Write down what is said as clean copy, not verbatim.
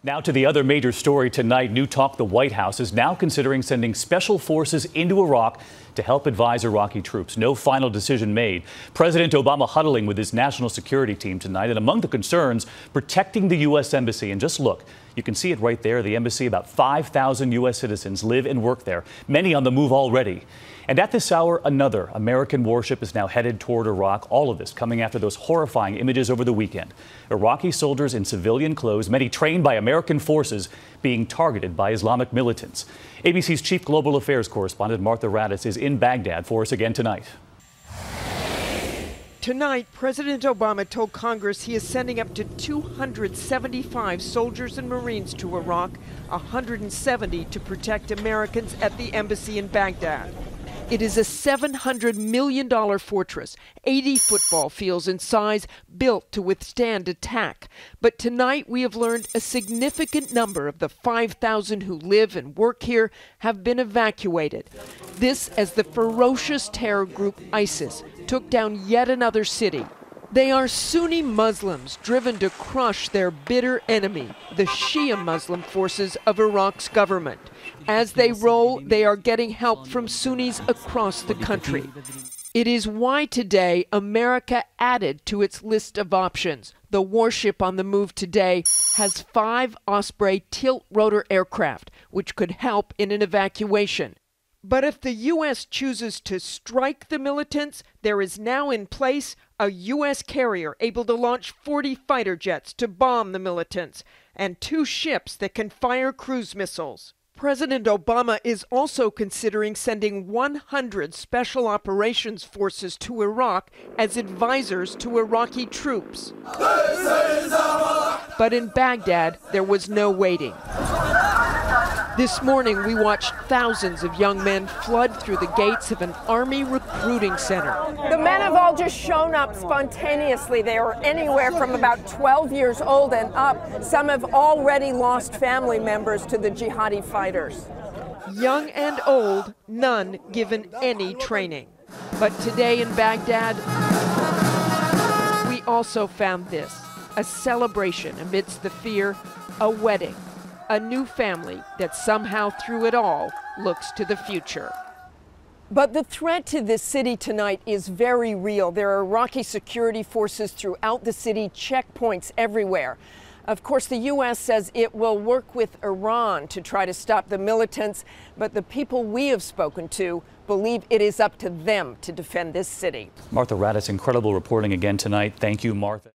Now to the other major story tonight. New talk: the White House is now considering sending special forces into Iraq to help advise Iraqi troops. No final decision made. President Obama huddling with his national security team tonight, and among the concerns, protecting the U.S. Embassy. And just look, you can see it right there. The embassy, about 5,000 U.S. citizens live and work there, many on the move already. And at this hour, another American warship is now headed toward Iraq. All of this coming after those horrifying images over the weekend. Iraqi soldiers in civilian clothes, many trained by American forces, being targeted by Islamic militants. ABC's chief global affairs correspondent Martha Raddatz is in Baghdad for us again tonight. Tonight, President Obama told Congress he is sending up to 275 soldiers and Marines to Iraq, 170 to protect Americans at the embassy in Baghdad. It is a $700 million fortress, 80 football fields in size, built to withstand attack. But tonight we have learned a significant number of the 5,000 who live and work here have been evacuated. This as the ferocious terror group ISIS took down yet another city. They are Sunni Muslims driven to crush their bitter enemy, the Shia Muslim forces of Iraq's government. As they roll, they are getting help from Sunnis across the country. It is why today America added to its list of options. The warship on the move today has 5 Osprey tilt-rotor aircraft, which could help in an evacuation. But if the U.S. chooses to strike the militants, there is now in place a U.S. carrier able to launch 40 fighter jets to bomb the militants, and 2 ships that can fire cruise missiles. President Obama is also considering sending 100 special operations forces to Iraq as advisors to Iraqi troops. But in Baghdad, there was no waiting. This morning, we watched thousands of young men flood through the gates of an army recruiting center. The men have all just shown up spontaneously. They are anywhere from about 12 years old and up. Some have already lost family members to the jihadi fighters. Young and old, none given any training. But today in Baghdad, we also found this, a celebration amidst the fear, a wedding. A new family that somehow through it all looks to the future. But the threat to this city tonight is very real. There are Iraqi security forces throughout the city, checkpoints everywhere. Of course, the U.S. says it will work with Iran to try to stop the militants, but the people we have spoken to believe it is up to them to defend this city. Martha Raddatz, incredible reporting again tonight. Thank you, Martha.